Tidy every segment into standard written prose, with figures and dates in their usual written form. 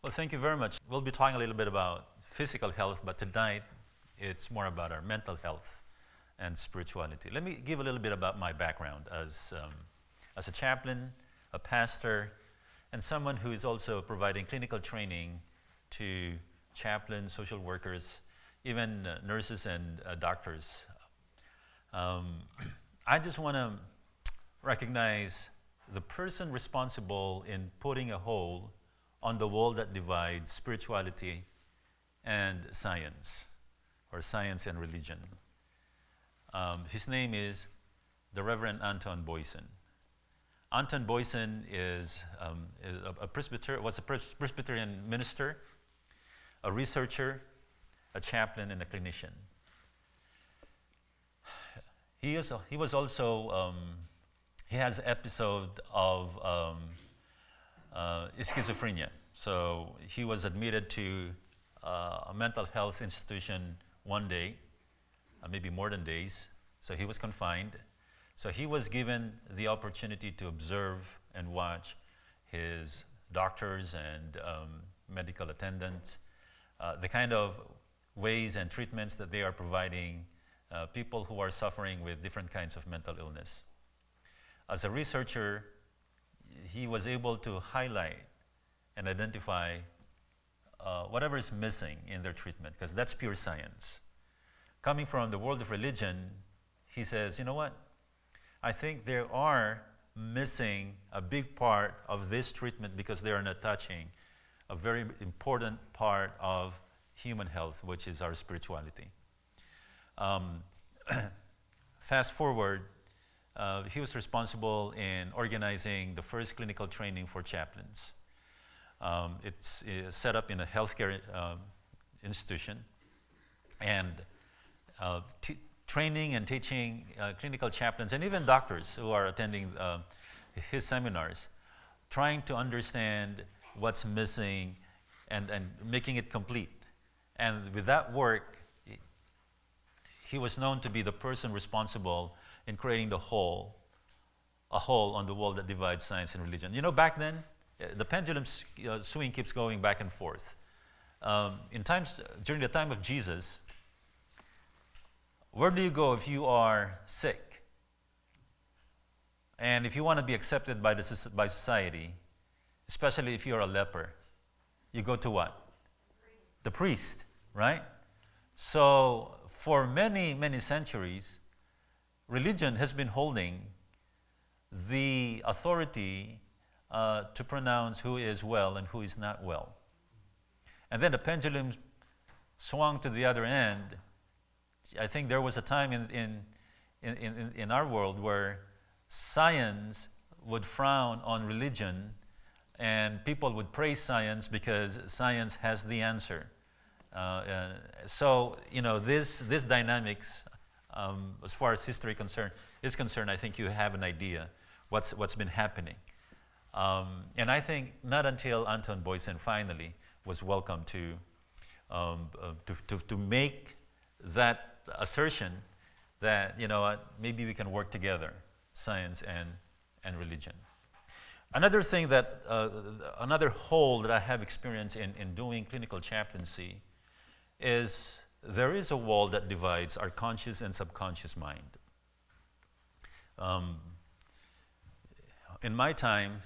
Well, thank you very much. We'll be talking a little bit about physical health, but tonight it's more about our mental health and spirituality. Let me give a little bit about my background as a chaplain, a pastor, and someone who is also providing clinical training to chaplains, social workers, even nurses and doctors. I just want to recognize the person responsible in putting a hole on the wall that divides spirituality and science, or science and religion. His name is the Reverend Anton Boysen. Anton Boysen was a Presbyterian minister, a researcher, a chaplain, and a clinician. He has episode of schizophrenia. So he was admitted to a mental health institution one day, maybe more than days. So he was confined. So he was given the opportunity to observe and watch his doctors and medical attendants, the kind of ways and treatments that they are providing people who are suffering with different kinds of mental illness. As a researcher, he was able to highlight and identify whatever is missing in their treatment, because that's pure science. Coming from the world of religion, he says, you know what? I think they are missing a big part of this treatment because they are not touching a very important part of human health, which is our spirituality. Fast forward, he was responsible in organizing the first clinical training for chaplains. It's set up in a healthcare institution, and training and teaching clinical chaplains and even doctors who are attending his seminars, trying to understand what's missing and making it complete. And with that work, he was known to be the person responsible in creating a hole on the wall that divides science and religion. You know, back then, the pendulum swing keeps going back and forth. During the time of Jesus, where do you go if you are sick? And if you want to be accepted by society, especially if you're a leper, you go to what? The priest, right? So for many, many centuries, religion has been holding the authority to pronounce who is well and who is not well. And then the pendulum swung to the other end. I think there was a time in our world where science would frown on religion, and people would praise science because science has the answer. So you know, this dynamics, as far as history is concerned, I think you have an idea what's been happening. And I think not until Anton Boysen finally was welcomed to make that assertion that, you know, maybe we can work together, science and religion. Another thing another hole that I have experienced in doing clinical chaplaincy is there is a wall that divides our conscious and subconscious mind. In my time,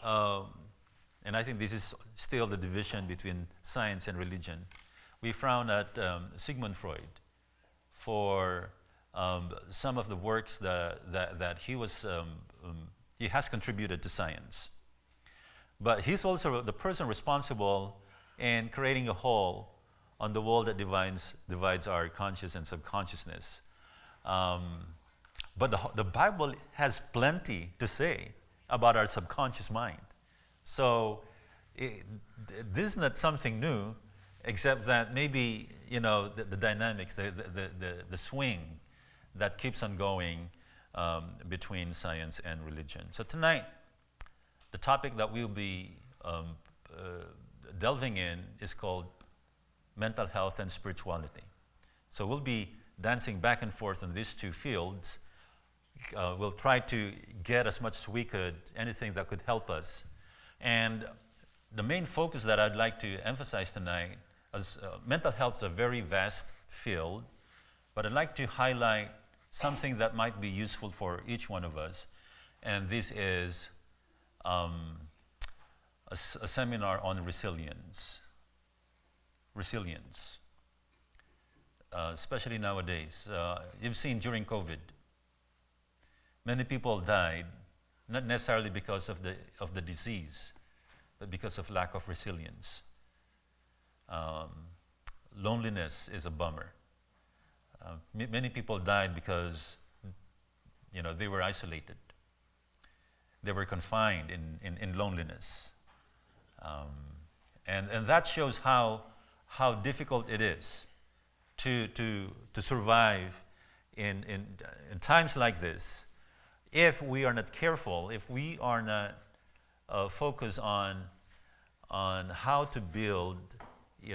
and I think this is still the division between science and religion, we frown at Sigmund Freud for some of the works that he has contributed to science. But he's also the person responsible in creating a hole on the wall that divides our conscious and subconsciousness. But the Bible has plenty to say about our subconscious mind. So this is not something new, except that maybe, you know, the dynamics, the swing that keeps on going between science and religion. So tonight, the topic that we'll be delving in is called mental health and spirituality. So we'll be dancing back and forth in these two fields. We'll try to get as much as we could, anything that could help us. And the main focus that I'd like to emphasize tonight is mental health is a very vast field, but I'd like to highlight something that might be useful for each one of us, and this is a seminar on resilience. Resilience, especially nowadays. You've seen during COVID, many people died, not necessarily because of the disease, but because of lack of resilience. Loneliness is a bummer. Many people died because, they were isolated. They were confined in loneliness. And that shows how difficult it is to survive in times like this. If we are not careful, if we are not focused on how to build,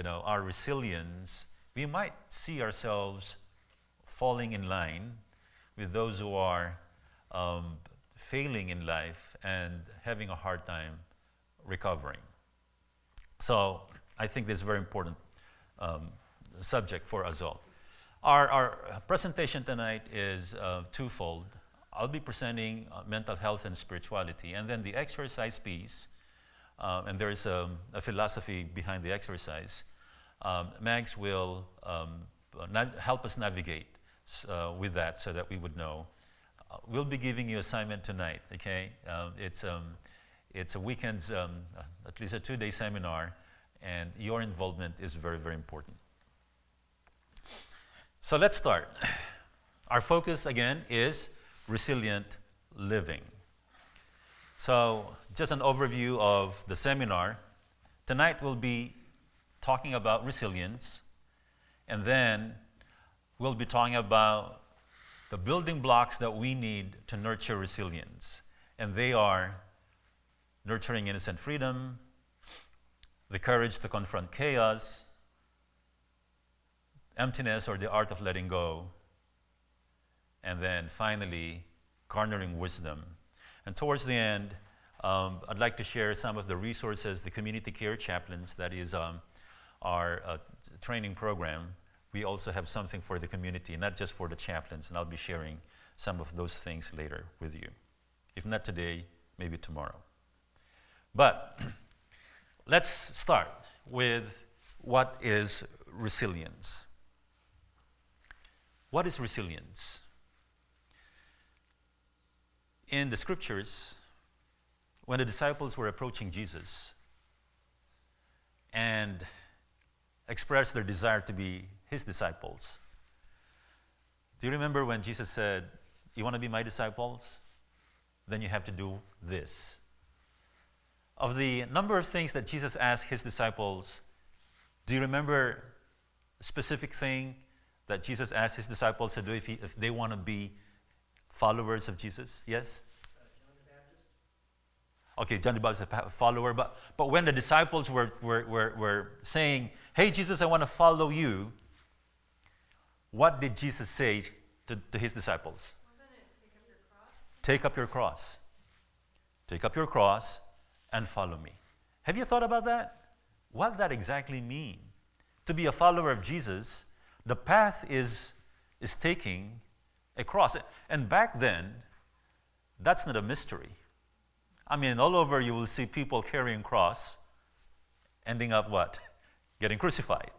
our resilience, we might see ourselves falling in line with those who are failing in life and having a hard time recovering. So I think this is a very important subject for us all. Our presentation tonight is twofold. I'll be presenting mental health and spirituality, and then the exercise piece, and there is a philosophy behind the exercise. Mags will help us navigate with that so that we would know. We'll be giving you assignment tonight, okay? It's a weekend's, at least a 2-day seminar, and your involvement is very, very important. So let's start. Our focus, again, is resilient living. So just an overview of the seminar. Tonight we'll be talking about resilience, and then we'll be talking about the building blocks that we need to nurture resilience. And they are nurturing innocent freedom, the courage to confront chaos, emptiness or the art of letting go, and then finally, garnering wisdom. And towards the end, I'd like to share some of the resources, the community care chaplains, that is our training program. We also have something for the community, not just for the chaplains, and I'll be sharing some of those things later with you. If not today, maybe tomorrow. But let's start with what is resilience. What is resilience? In the scriptures, when the disciples were approaching Jesus and expressed their desire to be his disciples, do you remember when Jesus said, "You want to be my disciples? Then you have to do this." Of the number of things that Jesus asked his disciples, do you remember a specific thing that Jesus asked his disciples to do if they want to be followers of Jesus? Yes? John the Baptist. Okay, John the Baptist is a follower, but when the disciples were saying, "Hey, Jesus, I want to follow you," what did Jesus say to his disciples? Wasn't it take up your cross? Take up your cross. Take up your cross and follow me. Have you thought about that? What does that exactly mean? To be a follower of Jesus, the path is taking a cross. And back then, that's not a mystery. I mean, all over you will see people carrying cross, ending up what? Getting crucified.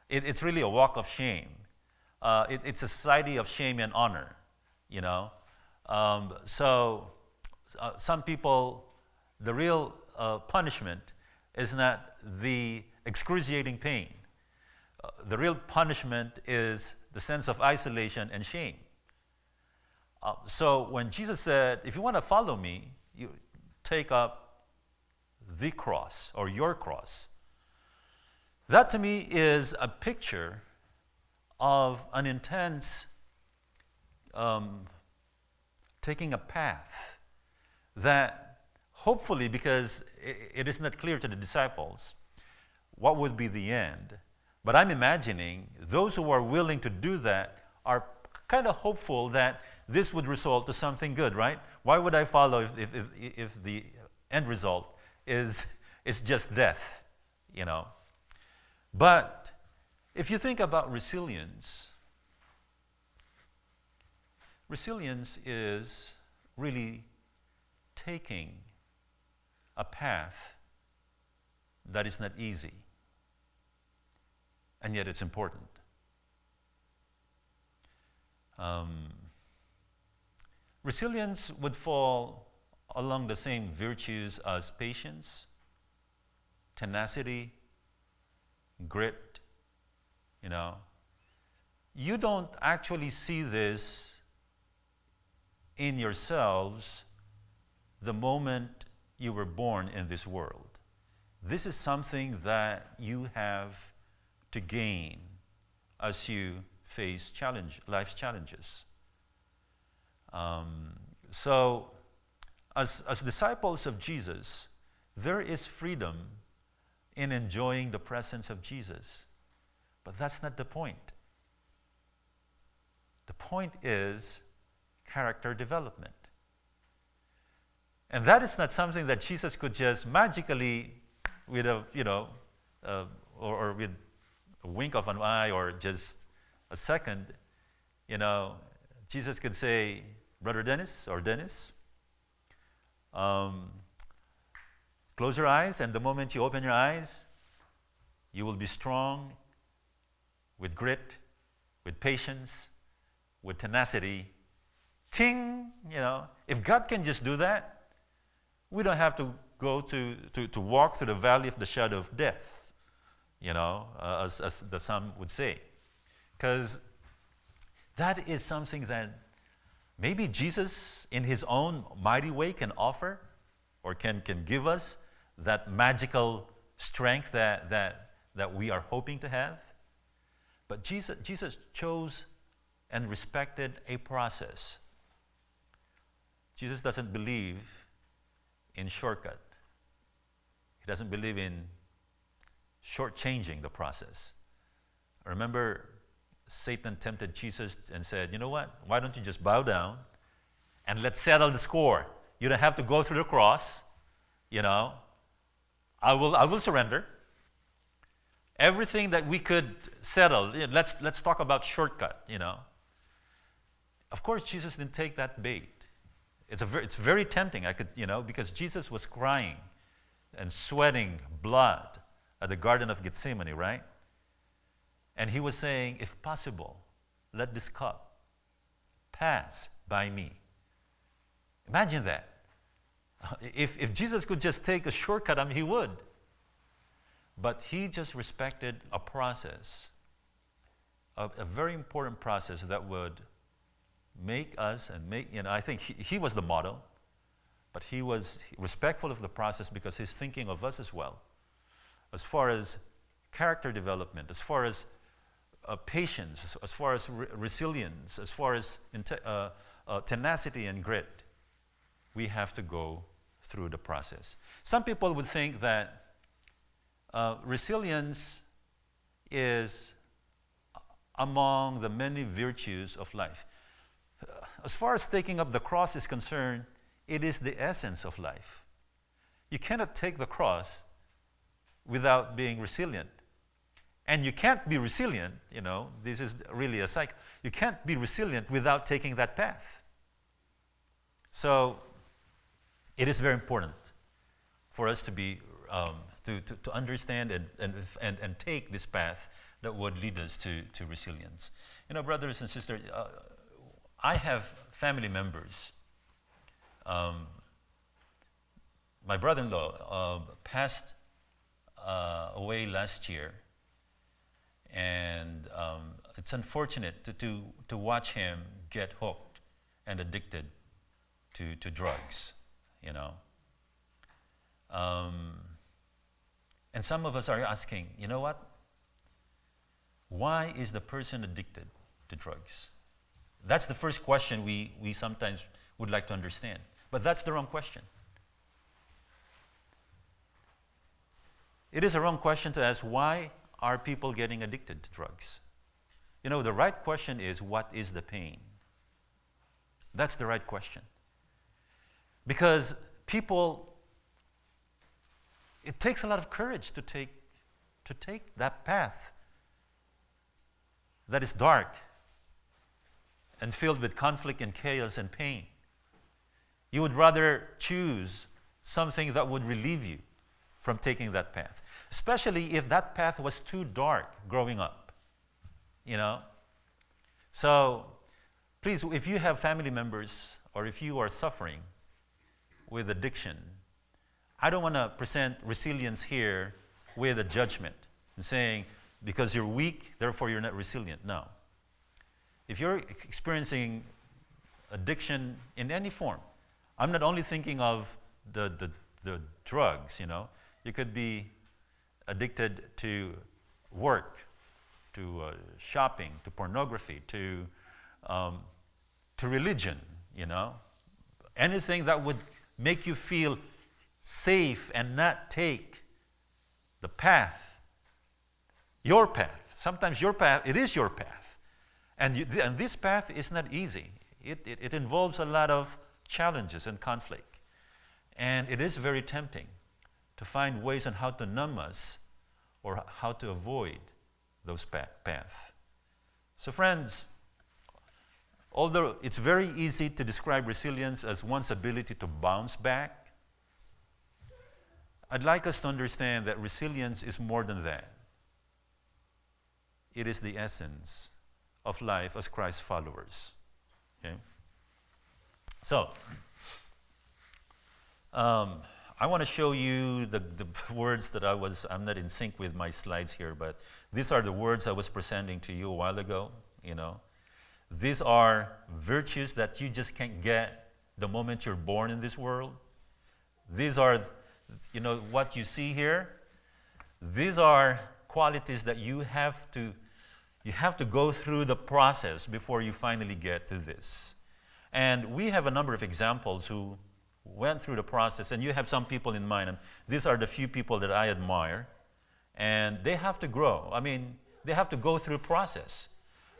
It's really a walk of shame. It's a society of shame and honor, some people, the real punishment is not the excruciating pain. The real punishment is the sense of isolation and shame. So when Jesus said, "If you want to follow me, you take up the cross or your cross," that to me is a picture of an intense taking a path that hopefully, because it is not clear to the disciples what would be the end, but I'm imagining those who are willing to do that are kind of hopeful that this would result to something good, right? Why would I follow if the end result is It's just death, But if you think about resilience is really taking a path that is not easy, and yet it's important. Resilience would fall along the same virtues as patience, tenacity, grit. You don't actually see this in yourselves the moment you were born in this world. This is something that you have to gain as you face life's challenges. So, as disciples of Jesus, there is freedom in enjoying the presence of Jesus. But that's not the point. The point is character development. And that is not something that Jesus could just magically, with a, or with a wink of an eye or just a second, Jesus could say, Brother Dennis or Dennis, close your eyes, and the moment you open your eyes, you will be strong with grit, with patience, with tenacity. Ting! If God can just do that, we don't have to go to walk through the valley of the shadow of death, as the psalm would say. Because that is something that maybe Jesus, in his own mighty way, can offer or can give us that magical strength that we are hoping to have. But Jesus chose and respected a process. Jesus doesn't believe in shortcut. He doesn't believe in shortchanging the process. Remember, Satan tempted Jesus and said, you know what? Why don't you just bow down and let's settle the score? You don't have to go through the cross. I will surrender. Everything that we could settle, let's talk about shortcut, Of course, Jesus didn't take that bait. It's very tempting, because Jesus was crying and sweating blood at the Garden of Gethsemane, right? And he was saying, if possible, let this cup pass by me. Imagine that. If Jesus could just take a shortcut, he would. But he just respected a process, a very important process that would make us I think he was the model, but he was respectful of the process because he's thinking of us as well. As far as character development, as far as patience, as far as resilience, as far as tenacity and grit, we have to go through the process. Some people would think that resilience is among the many virtues of life. As far as taking up the cross is concerned, it is the essence of life. You cannot take the cross without being resilient. And you can't be resilient, this is really a cycle. You can't be resilient without taking that path. So it is very important for us to be to understand and take this path that would lead us to resilience. Brothers and sisters, I have family members. My brother-in-law passed away last year, and it's unfortunate to watch him get hooked and addicted to drugs, And some of us are asking, what? Why is the person addicted to drugs? That's the first question we sometimes would like to understand. But that's the wrong question. It is a wrong question to ask, why are people getting addicted to drugs? The right question is, what is the pain? That's the right question. Because people, it takes a lot of courage to take that path that is dark and filled with conflict and chaos and pain. You would rather choose something that would relieve you from taking that path, especially if that path was too dark growing up, you know? So please, if you have family members or if you are suffering with addiction, I don't want to present resilience here with a judgment and saying, because you're weak, therefore you're not resilient. No. If you're experiencing addiction in any form, I'm not only thinking of the drugs, you know. You could be addicted to work, to shopping, to pornography, to religion, you know. Anything that would make you feel safe and not take the path, your path. Sometimes your path, it is your path. And this path is not easy. It involves a lot of challenges and conflict. And it is very tempting to find ways on how to numb us or how to avoid those paths. So friends, although it's very easy to describe resilience as one's ability to bounce back, I'd like us to understand that resilience is more than that. It is the essence of life as Christ followers. Okay? So, I want to show you the words that I'm not in sync with my slides here, but these are the words I was presenting to you a while ago, you know. These are virtues that you just can't get the moment you're born in this world. These are, you know, what you see here. These are qualities that you have to go through the process before you finally get to this. And we have a number of examples who went through the process, and you have some people in mind, and these are the few people that I admire, and they have to grow. I mean, they have to go through a process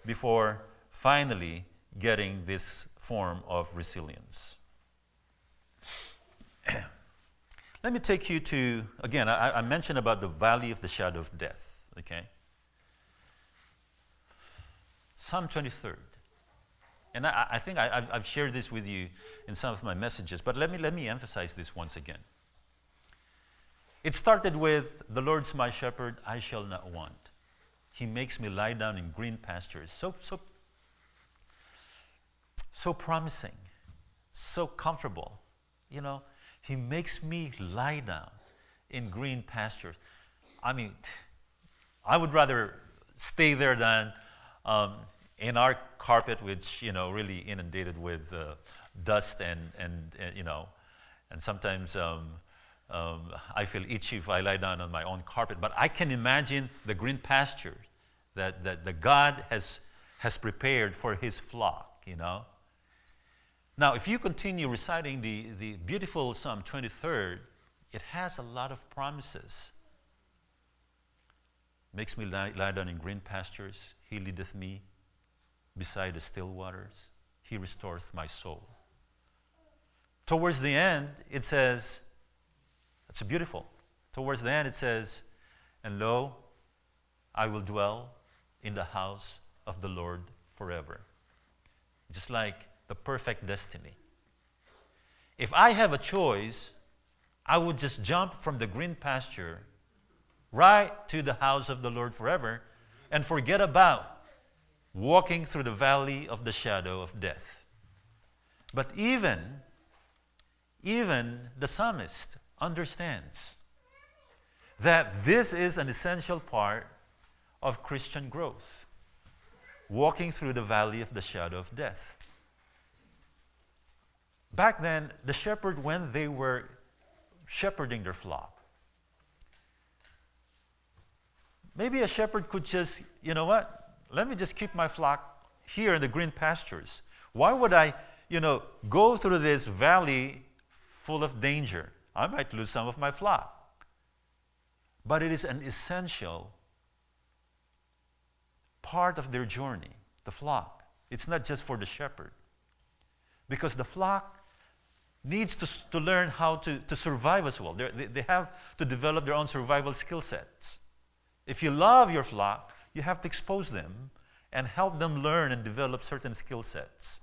before finally getting this form of resilience. Let me take you to, again, I mentioned about the valley of the shadow of death, okay? Psalm 23. And I think I've shared this with you in some of my messages, but let me emphasize this once again. It started with, the Lord's my shepherd, I shall not want. He makes me lie down in green pastures. So promising, so comfortable. You know, He makes me lie down in green pastures. I mean, I would rather stay there than in our carpet, which, you know, really inundated with dust and you know, and sometimes I feel itchy if I lie down on my own carpet. But I can imagine the green pasture that God has prepared for His flock, you know. Now, if you continue reciting the beautiful Psalm 23rd, it has a lot of promises. Makes me lie down in green pastures. He leadeth me beside the still waters. He restoreth my soul. Towards the end, it says, it's beautiful. Towards the end, it says, and lo, I will dwell in the house of the Lord forever. Just like the perfect destiny. If I have a choice, I would just jump from the green pasture right to the house of the Lord forever and forget about walking through the valley of the shadow of death. But even the psalmist understands that this is an essential part of Christian growth, walking through the valley of the shadow of death. Back then, the shepherd, when they were shepherding their flock, maybe a shepherd could just, you know what? Let me just keep my flock here in the green pastures. Why would I, you know, go through this valley full of danger? I might lose some of my flock. But it is an essential part of their journey, the flock. It's not just for the shepherd. Because the flock needs to learn how to survive as well. They have to develop their own survival skill sets. If you love your flock, you have to expose them and help them learn and develop certain skill sets.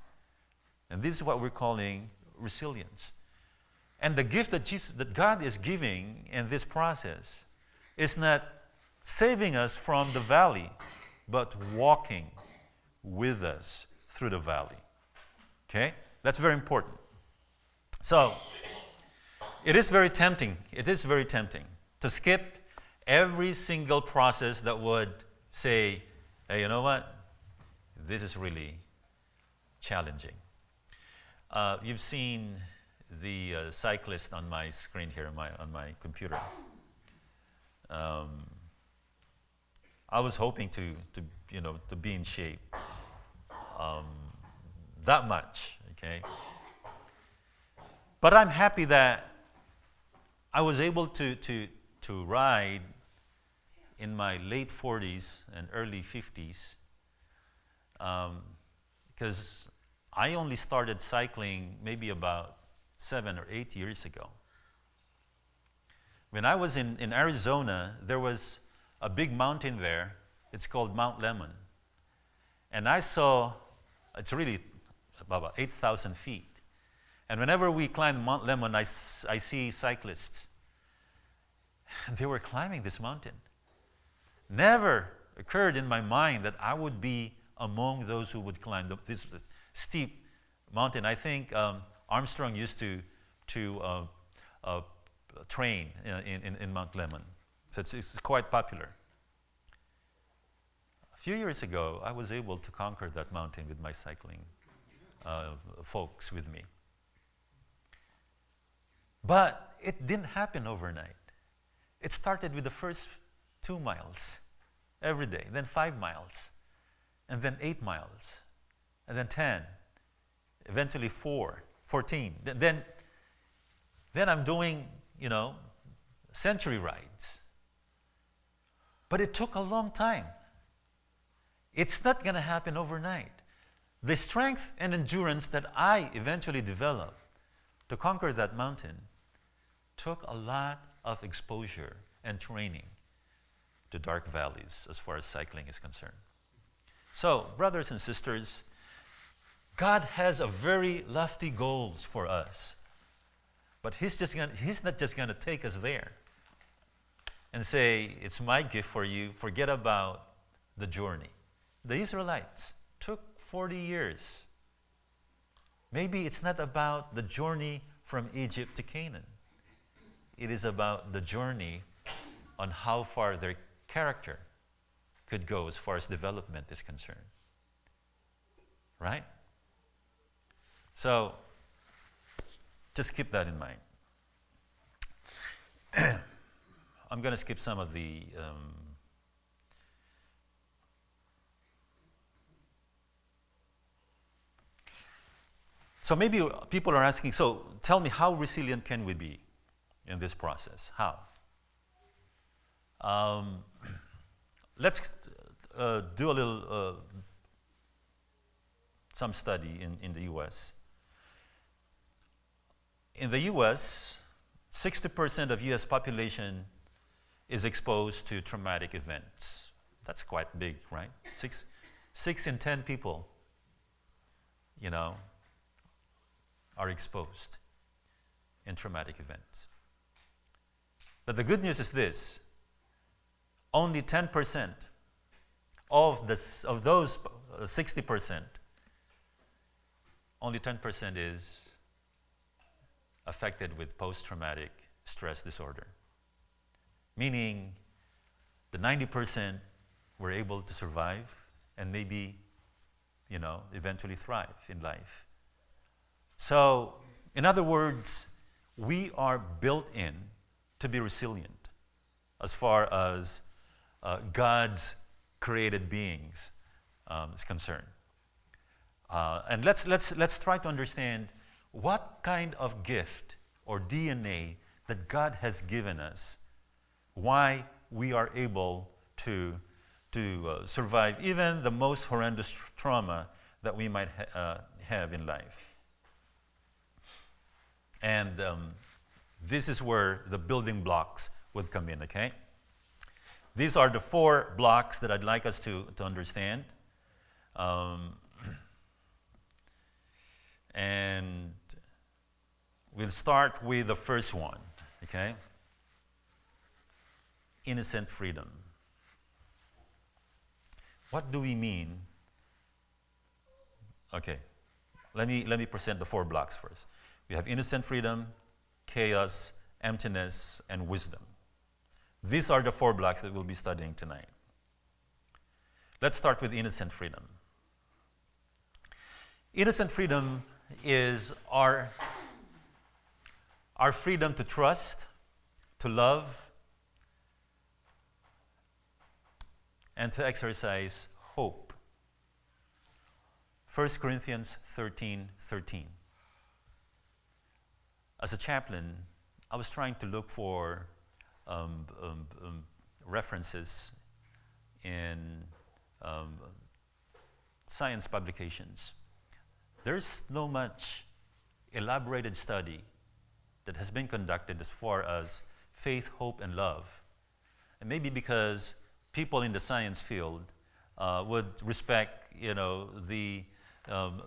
And this is what we're calling resilience. And the gift that God is giving in this process is not saving us from the valley, but walking with us through the valley. Okay? That's very important. So, it is very tempting to skip every single process that would say, hey, you know what? This is really challenging. You've seen the cyclist on my screen here on my computer. I was hoping to be in shape that much, okay? But I'm happy that I was able to ride in my late 40s and early 50s because I only started cycling maybe about 7 or 8 years ago. When I was in Arizona, there was a big mountain there. It's called Mount Lemmon. And I saw, it's really about 8,000 feet. And whenever we climb Mount Lemmon, I see cyclists. And they were climbing this mountain. Never occurred in my mind that I would be among those who would climb this steep mountain. I think Armstrong used to train in Mount Lemmon. So it's quite popular. A few years ago, I was able to conquer that mountain with my cycling folks with me. But it didn't happen overnight. It started with the first 2 miles every day, then 5 miles, and then 8 miles, and then 10, eventually 14. Then I'm doing, century rides. But it took a long time. It's not going to happen overnight. The strength and endurance that I eventually developed to conquer that mountain took a lot of exposure and training to dark valleys as far as cycling is concerned. So, brothers and sisters, God has a very lofty goals for us. But He's not just going to take us there and say, it's my gift for you, forget about the journey. The Israelites took 40 years. Maybe it's not about the journey from Egypt to Canaan. It is about the journey on how far their character could go as far as development is concerned. Right? So, just keep that in mind. I'm going to skip some of the so maybe people are asking, so tell me, how resilient can we be in this process? How? Let's do a little some study in the U.S. In the U.S., 60% of U.S. population is exposed to traumatic events. That's quite big, right? Six in 10 people, are exposed in traumatic events. But the good news is this: only 10% of those 60%, only 10% is affected with post-traumatic stress disorder. Meaning the 90% were able to survive and maybe, eventually thrive in life. So, in other words, we are built in to be resilient as far as God's created beings is concerned. And let's try to understand what kind of gift or DNA that God has given us, why we are able to survive even the most horrendous trauma that we might have in life. And this is where the building blocks would come in, okay? These are the 4 blocks that I'd like us to understand. And we'll start with the first one, okay? Innocent freedom. What do we mean? Okay, let me present the 4 blocks first. We have innocent freedom, chaos, emptiness, and wisdom. These are the 4 blocks that we'll be studying tonight. Let's start with innocent freedom. Innocent freedom is our freedom to trust, to love, and to exercise hope. 1 Corinthians 13:13. As a chaplain, I was trying to look for references in science publications. There's no much elaborated study that has been conducted as far as faith, hope, and love. And maybe because people in the science field would respect, the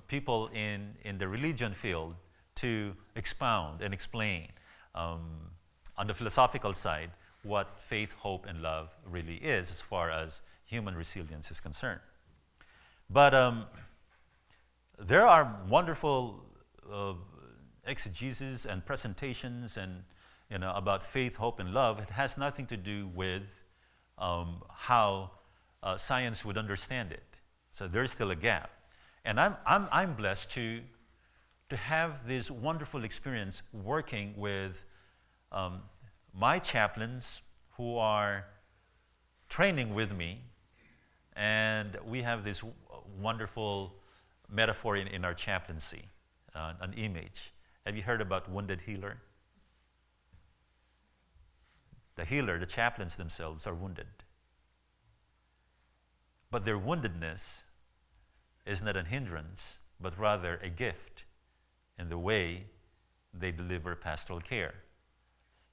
people in the religion field to expound and explain on the philosophical side what faith, hope, and love really is as far as human resilience is concerned. But there are wonderful exegesis and presentations and about faith, hope, and love. It has nothing to do with how science would understand it. So there's still a gap. And I'm blessed to have this wonderful experience working with my chaplains who are training with me, and we have this wonderful metaphor in our chaplaincy, an image. Have you heard about wounded healer? The healer, the chaplains themselves are wounded. But their woundedness is not a hindrance, but rather a gift in the way they deliver pastoral care.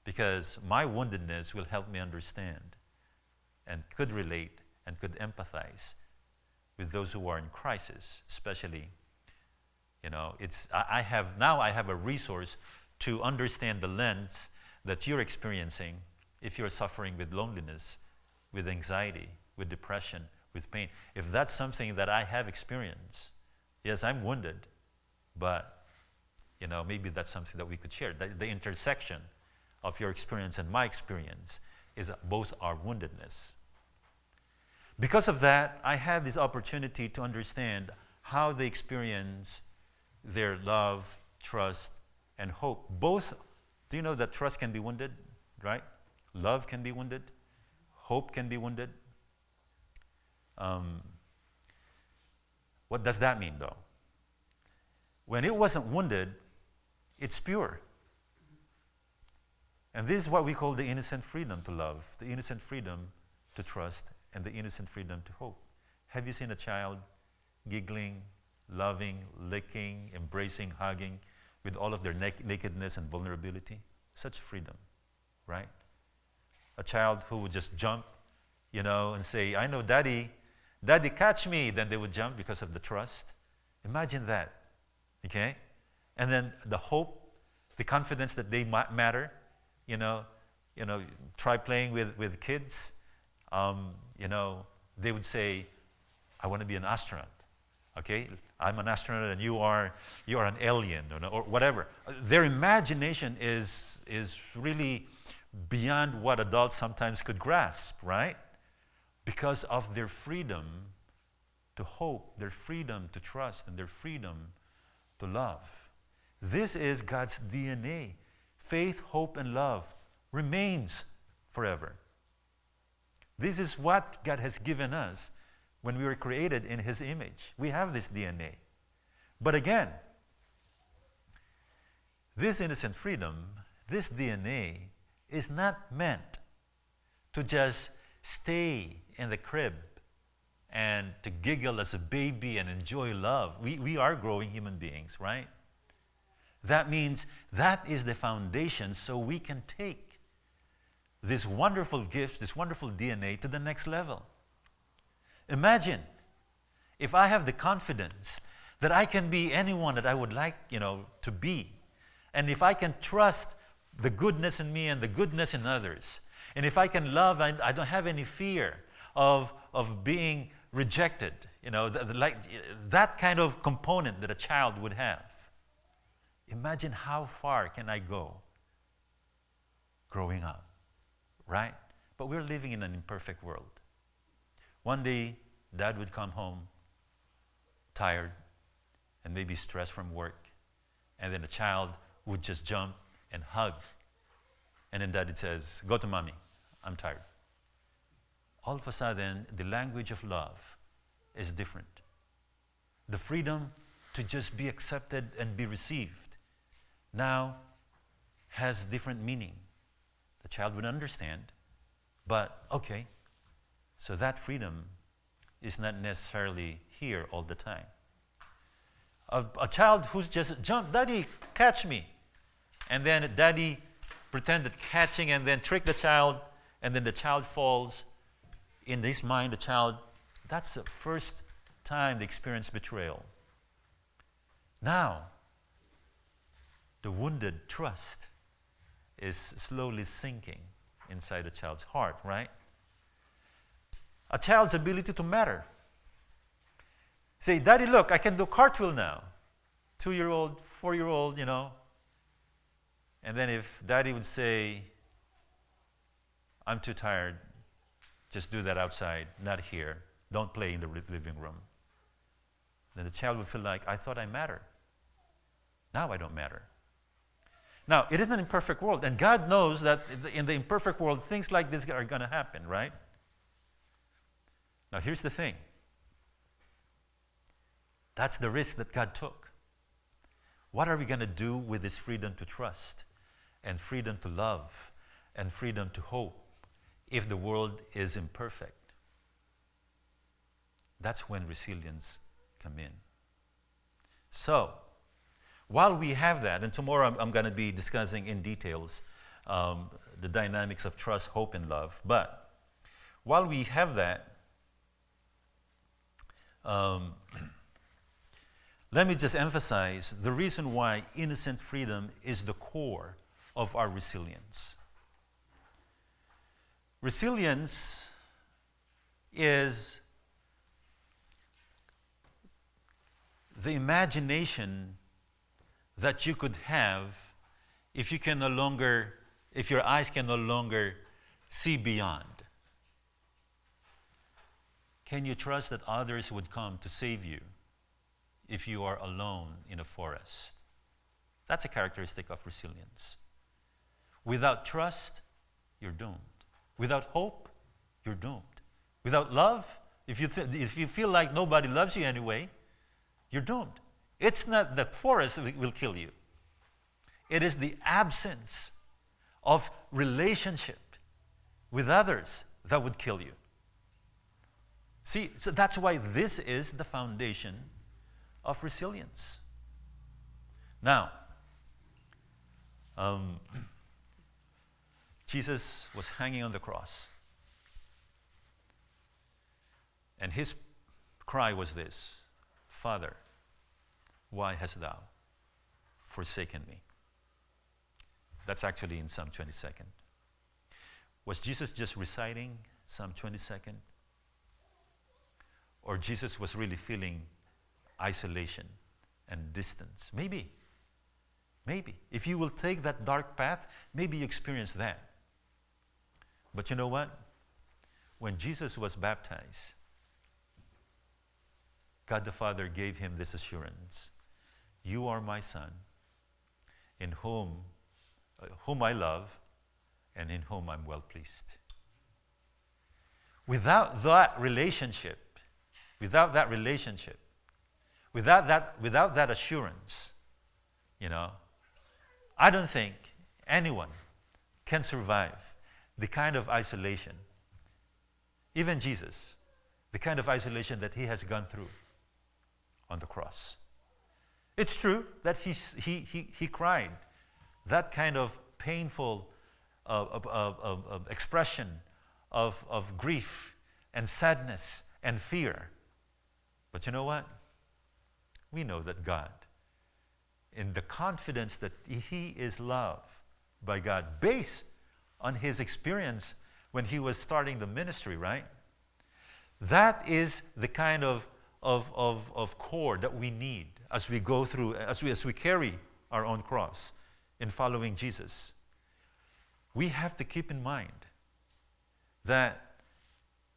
Because my woundedness will help me understand and could relate and could empathize with those who are in crisis, especially, I have a resource to understand the lens that you're experiencing if you're suffering with loneliness, with anxiety, with depression, with pain. If that's something that I have experienced, yes, I'm wounded, but maybe that's something that we could share. The intersection of your experience and my experience is both our woundedness. Because of that, I had this opportunity to understand how they experience their love, trust, and hope. Both, do you know that trust can be wounded, right? Love can be wounded. Hope can be wounded. What does that mean, though? When it wasn't wounded, it's pure. And this is what we call the innocent freedom to love, the innocent freedom to trust, and the innocent freedom to hope. Have you seen a child giggling, loving, licking, embracing, hugging with all of their nakedness and vulnerability? Such freedom, right? A child who would just jump, and say, I know daddy, catch me. Then they would jump because of the trust. Imagine that, okay? And then the hope, the confidence that they matter, try playing with kids. They would say, I want to be an astronaut, okay? I'm an astronaut and you are an alien, or whatever. Their imagination is really beyond what adults sometimes could grasp, right? Because of their freedom to hope, their freedom to trust, and their freedom to love. This is God's DNA. Faith, hope, and love remains forever. This is what God has given us when we were created in His image. We have this DNA. But again, this innocent freedom, this DNA, is not meant to just stay in the crib and to giggle as a baby and enjoy love. We are growing human beings, right? That means that is the foundation so we can take this wonderful gift, this wonderful DNA to the next level. Imagine if I have the confidence that I can be anyone that I would like, to be. And if I can trust the goodness in me and the goodness in others. And if I can love, I don't have any fear of being rejected. Like that kind of component that a child would have. Imagine how far can I go growing up, right? But we're living in an imperfect world. One day, Dad would come home tired and maybe stressed from work. And then the child would just jump and hug. And then Daddy says, "Go to Mommy, I'm tired." All of a sudden, the language of love is different. The freedom to just be accepted and be received now has different meaning. The child would understand, but okay, so that freedom is not necessarily here all the time. A child who's just jumped, "Daddy, catch me." And then Daddy pretended catching and then tricked the child, and then the child falls. In his mind, the child, that's the first time they experience betrayal. Now, the wounded trust is slowly sinking inside the child's heart, right? A child's ability to matter. Say, "Daddy, look, I can do cartwheel now." 2-year-old, 4-year-old, And then if Daddy would say, "I'm too tired, just do that outside, not here. Don't play in the living room." Then the child would feel like, "I thought I mattered. Now I don't matter." Now, it is an imperfect world, and God knows that in the imperfect world, things like this are going to happen, right? Now, here's the thing. That's the risk that God took. What are we going to do with this freedom to trust and freedom to love and freedom to hope if the world is imperfect? That's when resilience comes in. So, while we have that, and tomorrow I'm going to be discussing in details the dynamics of trust, hope, and love, but while we have that, let me just emphasize the reason why innocent freedom is the core of our resilience. Resilience is the imagination that you could have if your eyes can no longer see beyond. Can you trust that others would come to save you if you are alone in a forest? That's a characteristic of resilience. Without trust, you're doomed. Without hope, you're doomed. Without love, if you feel like nobody loves you anyway, you're doomed. It's not the forest that will kill you. It is the absence of relationship with others that would kill you. See, so that's why this is the foundation of resilience. Now, Jesus was hanging on the cross. And his cry was this: "Father, why hast thou forsaken me?" That's actually in Psalm 22nd. Was Jesus just reciting Psalm 22nd? Or Jesus was really feeling isolation and distance? Maybe. If you will take that dark path, maybe you experience that. But you know what? When Jesus was baptized, God the Father gave him this assurance: "You are my Son, in whom I love, and in whom I'm well pleased." Without that relationship, without that assurance, I don't think anyone can survive the kind of isolation, even Jesus, the kind of isolation that he has gone through on the cross. It's true that he cried. That kind of painful expression of grief and sadness and fear. But you know what? We know that God, in the confidence that he is loved by God, based on his experience when he was starting the ministry, right? That is the kind of core that we need as we go through, as we carry our own cross in following Jesus. We have to keep in mind that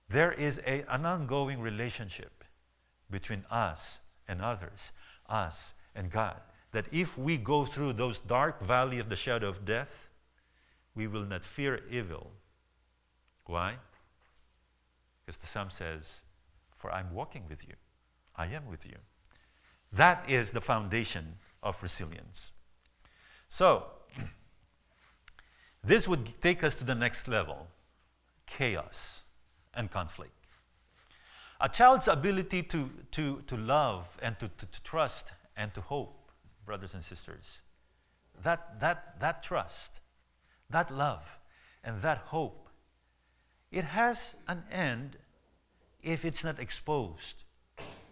there is an ongoing relationship between us and others, us and God. That if we go through those dark valley of the shadow of death, we will not fear evil. Why? Because the psalm says, "For I'm walking with you. I am with you." That is the foundation of resilience. So, this would take us to the next level: chaos and conflict. A child's ability to love and to trust and to hope, brothers and sisters, that trust, that love, and that hope, it has an end if it's not exposed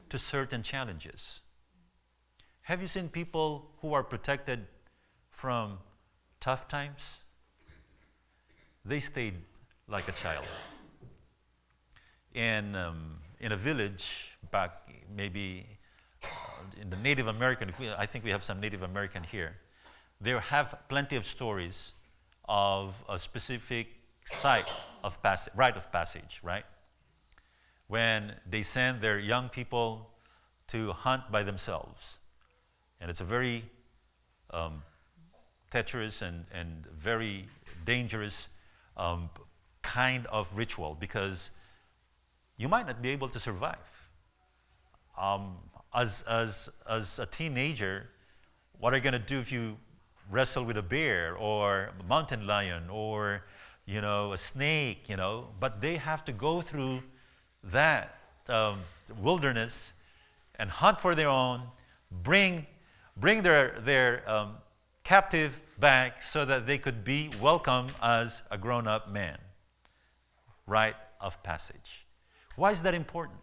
to certain challenges. Have you seen people who are protected from tough times? They stayed like a child. In a village back, maybe in the Native American, I think we have some Native American here, they have plenty of stories of a specific rite of passage, right? When they send their young people to hunt by themselves. And it's a very treacherous and very dangerous kind of ritual, because you might not be able to survive. As a teenager, what are you going to do if you wrestle with a bear or a mountain lion or a snake? But they have to go through that wilderness and hunt for their own, bring their captive back so that they could be welcome as a grown-up man. Rite of passage. Why is that important?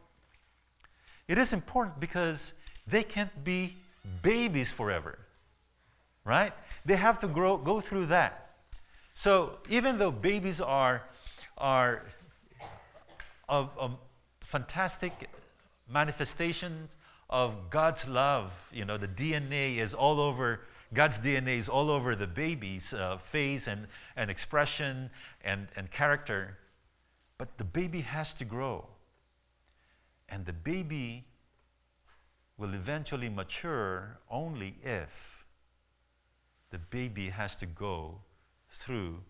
It is important because they can't be babies forever, right? They have to go through that. So even though babies are fantastic manifestations of God's love, the DNA is all over, God's DNA is all over the baby's face and expression and character, but the baby has to grow. And the baby will eventually mature only if the baby has to go through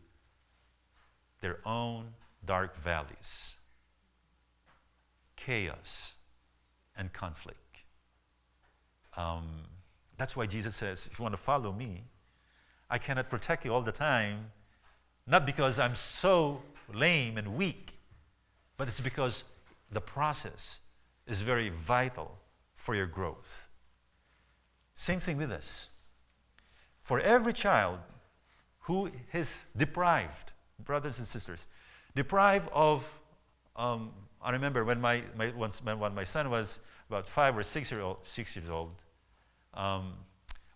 their own dark valleys, chaos, and conflict. That's why Jesus says, if you want to follow me, I cannot protect you all the time, not because I'm so lame and weak, but it's because the process is very vital for your growth. Same thing with us. For every child who is deprived, brothers and sisters, deprived of, I remember when when my son was about 5 or 6 years old,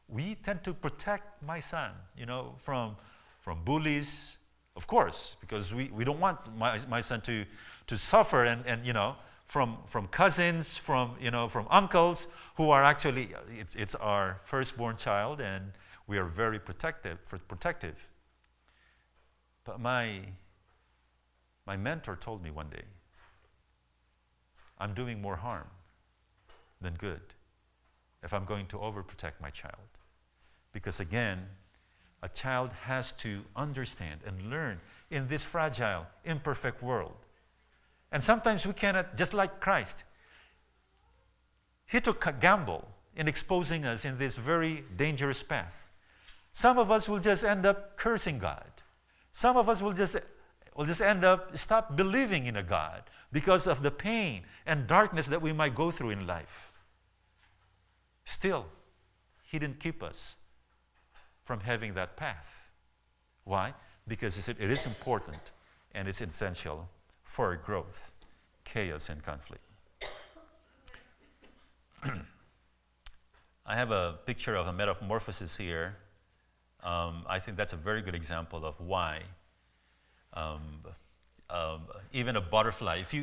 we tend to protect my son, from bullies, of course, because we don't want my son to suffer and from cousins, from uncles who are actually, it's our firstborn child, and we are very protective. But my mentor told me one day, I'm doing more harm than good if I'm going to overprotect my child. Because again, a child has to understand and learn in this fragile, imperfect world. And sometimes we cannot, just like Christ, he took a gamble in exposing us in this very dangerous path. Some of us will just end up cursing God. Some of us will just end up stop believing in a God because of the pain and darkness that we might go through in life. Still, He didn't keep us from having that path. Why? Because it is important and it's essential for our growth, chaos, and conflict. I have a picture of a metamorphosis here. I think that's a very good example of why even a butterfly, if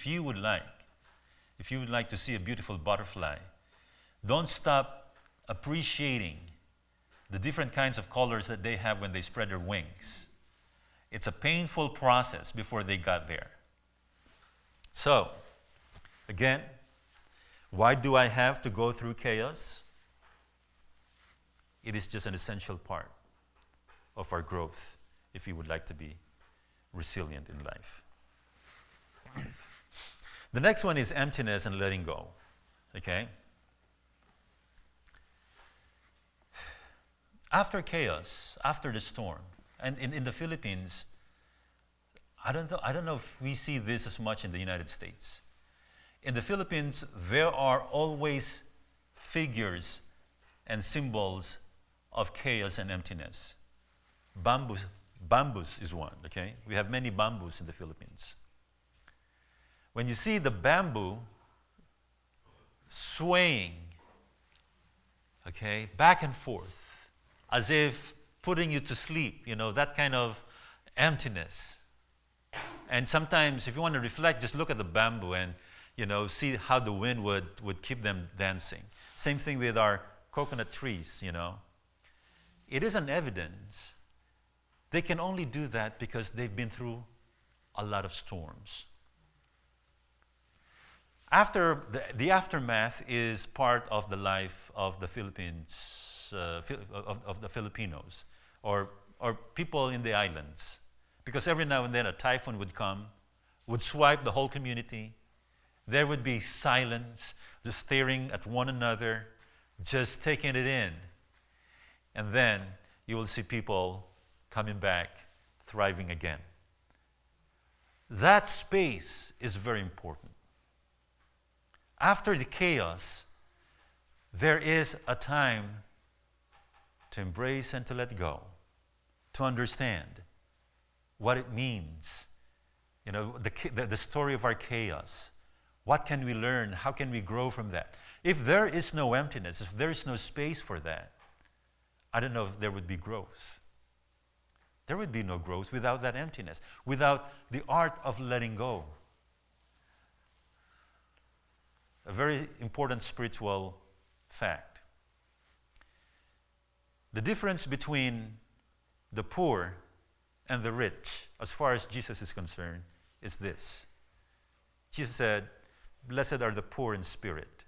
you would like to see a beautiful butterfly, don't stop appreciating the different kinds of colors that they have when they spread their wings. It's a painful process before they got there. So, again, why do I have to go through chaos? It is just an essential part of our growth if we would like to be resilient in life. The next one is emptiness and letting go. Okay? After chaos, after the storm, and in the Philippines, I don't know if we see this as much in the United States. In the Philippines, there are always figures and symbols of chaos and emptiness. Bamboos is one, okay? We have many bamboos in the Philippines. When you see the bamboo swaying, okay, back and forth, as if putting you to sleep, that kind of emptiness. And sometimes, if you want to reflect, just look at the bamboo and, see how the wind would keep them dancing. Same thing with our coconut trees, It is an evidence. They can only do that because they've been through a lot of storms. After the aftermath is part of the life of the Philippines, of the Filipinos, or people in the islands. Because every now and then a typhoon would come, would swipe the whole community. There would be silence, just staring at one another, just taking it in. And then you will see people coming back, thriving again. That space is very important. After the chaos, there is a time to embrace and to let go, to understand what it means. The story of our chaos. What can we learn? How can we grow from that? If there is no emptiness, if there is no space for that, I don't know if there would be growth. There would be no growth without that emptiness, without the art of letting go. A very important spiritual fact. The difference between the poor and the rich, as far as Jesus is concerned, is this. Jesus said, "Blessed are the poor in spirit."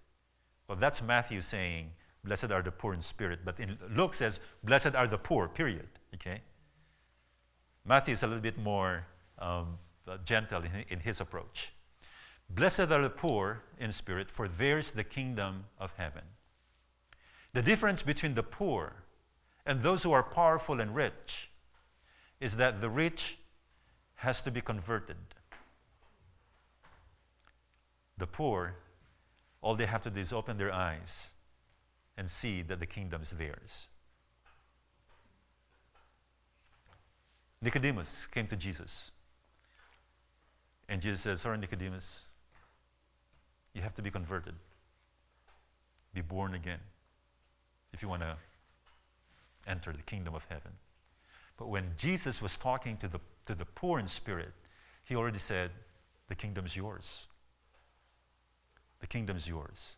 Well, that's Matthew saying, "Blessed are the poor in spirit." But in Luke says, "Blessed are the poor," period. Okay? Matthew is a little bit more gentle in his approach. Blessed are the poor in spirit, for theirs the kingdom of heaven. The difference between the poor and those who are powerful and rich is that the rich has to be converted. The poor, all they have to do is open their eyes and see that the kingdom is theirs. Nicodemus came to Jesus. And Jesus said, "Sorry, Nicodemus, you have to be converted. Be born again if you want to enter the kingdom of heaven." But when Jesus was talking to the poor in spirit, he already said, "The kingdom is yours. The kingdom is yours."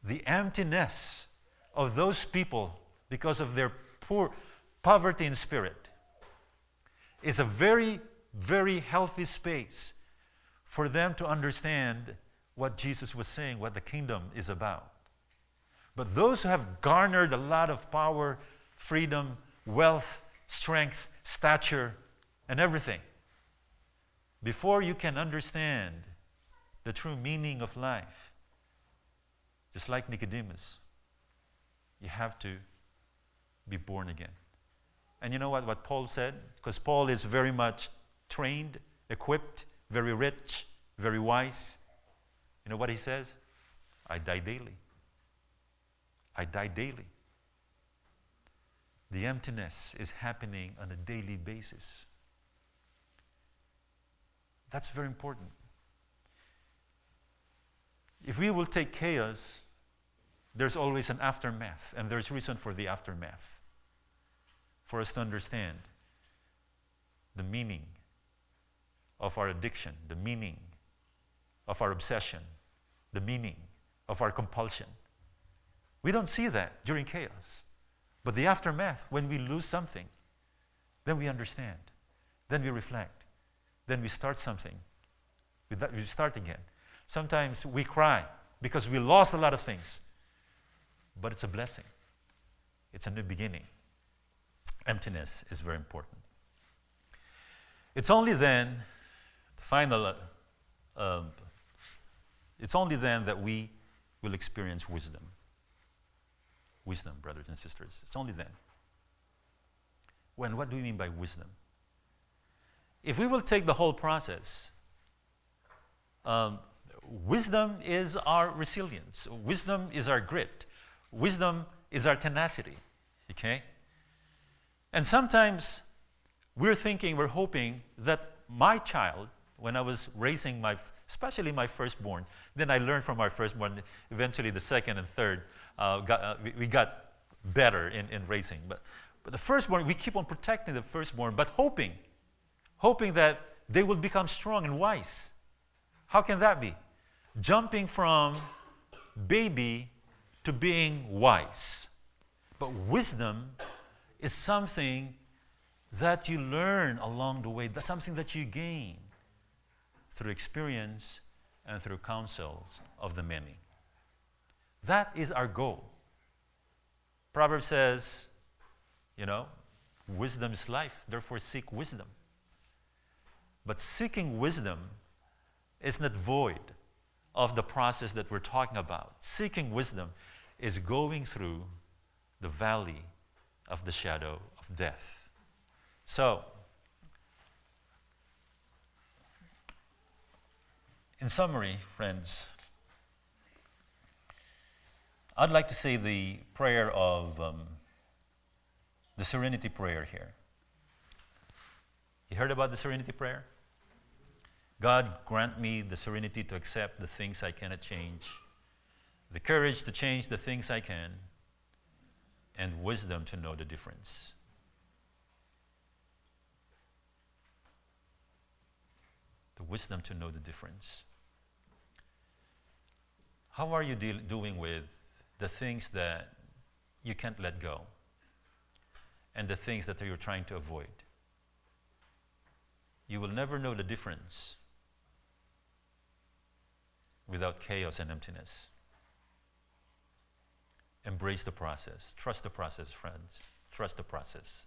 The emptiness of those people because of their poverty in spirit is a very, very healthy space for them to understand what Jesus was saying, what the kingdom is about. But those who have garnered a lot of power, freedom, wealth, strength, stature, and everything, before you can understand the true meaning of life, just like Nicodemus, you have to be born again. And you know what Paul said? Because Paul is very much trained, equipped, very rich, very wise. You know what he says? "I die daily. I die daily." The emptiness is happening on a daily basis. That's very important. If we will take chaos, there's always an aftermath, and there's reason for the aftermath. For us to understand the meaning of our addiction, the meaning of our obsession, the meaning of our compulsion. We don't see that during chaos. But the aftermath, when we lose something, then we understand. Then we reflect. Then we start something. We start again. Sometimes we cry because we lost a lot of things. But it's a blessing. It's a new beginning. Emptiness is very important. It's only then, it's only then that we will experience wisdom. Wisdom, brothers and sisters. It's only then. What do we mean by wisdom? If we will take the whole process, wisdom is our resilience. Wisdom is our grit. Wisdom is our tenacity. Okay? And sometimes we're hoping that my child, when I was raising especially my firstborn, then I learned from our firstborn, eventually the second and third, we got better in raising. But the firstborn, we keep on protecting the firstborn, but hoping that they will become strong and wise. How can that be? Jumping from baby to being wise. But wisdom is something that you learn along the way. That's something that you gain through experience and through counsels of the many. That is our goal. Proverbs says, wisdom is life, therefore seek wisdom. But seeking wisdom is not void of the process that we're talking about. Seeking wisdom is going through the valley of the shadow of death. So, in summary, friends, I'd like to say the prayer of the serenity prayer here. You heard about the serenity prayer? God, grant me the serenity to accept the things I cannot change, the courage to change the things I can, and wisdom to know the difference. The wisdom to know the difference. How are you doing with the things that you can't let go and the things that you're trying to avoid? You will never know the difference without chaos and emptiness. Embrace the process. Trust the process, friends. Trust the process.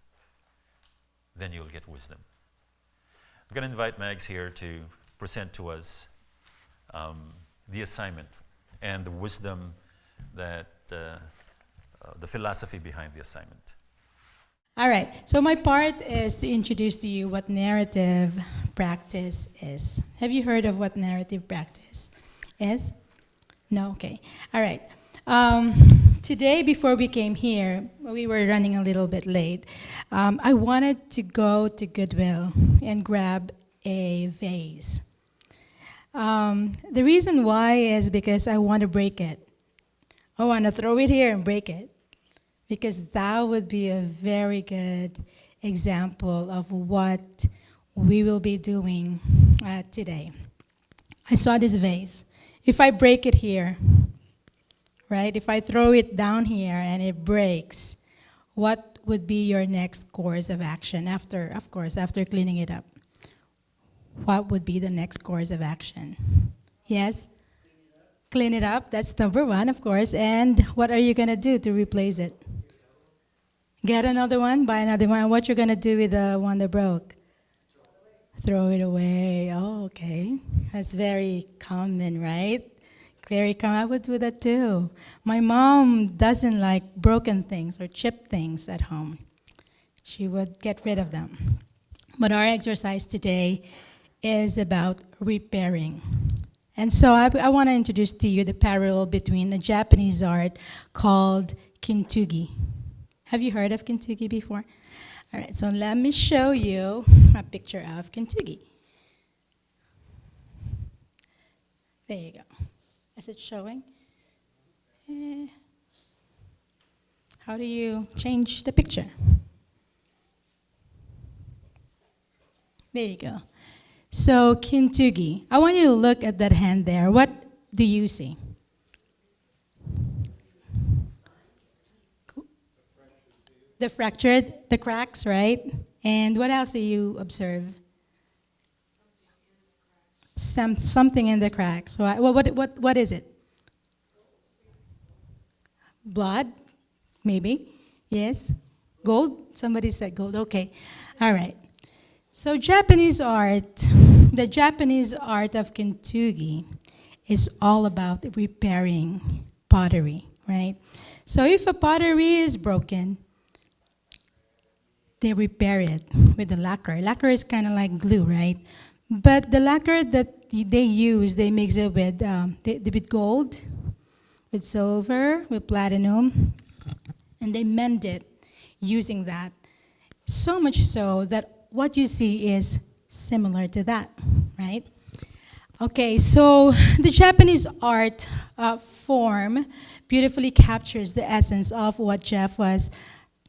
Then you'll get wisdom. I'm going to invite Mags here to present to us the assignment and the wisdom that, the philosophy behind the assignment. All right, so my part is to introduce to you what narrative practice is. Have you heard of what narrative practice is? No? Okay. All right. Today, before we came here, we were running a little bit late. I wanted to go to Goodwill and grab a vase. The reason why is because I want to break it. I want to throw it here and break it, because that would be a very good example of what we will be doing today. I saw this vase. If I break it here, right? If I throw it down here and it breaks, what would be your next course of action after cleaning it up? What would be the next course of action? Yes? Clean it up. That's number one, of course. And what are you going to do to replace it? Get another one, buy another one. What you're going to do with the one that broke? Throw it away. Oh, okay. That's very common, right? Very common. I would do that too. My mom doesn't like broken things or chipped things at home. She would get rid of them. But our exercise today is about repairing. And so I want to introduce to you the parallel between a Japanese art called kintsugi. Have you heard of kintsugi before? All right, so let me show you a picture of kintsugi. There you go. Is it showing? Eh, How do you change the picture? There you go. So kintsugi. I want you to look at that hand there. What do you see? The fractured, the cracks, right? And what else do you observe? Something in the cracks. What is it? Blood? Maybe. Yes? Gold? Somebody said gold. Okay. All right. So the Japanese art of kintsugi is all about repairing pottery, right? So if a pottery is broken, they repair it with the lacquer. Lacquer is kind of like glue, right? But the lacquer that they use, they mix it with gold, with silver, with platinum, and they mend it using that. So much so that what you see is similar to that, right? Okay, so the Japanese art form beautifully captures the essence of what Geof was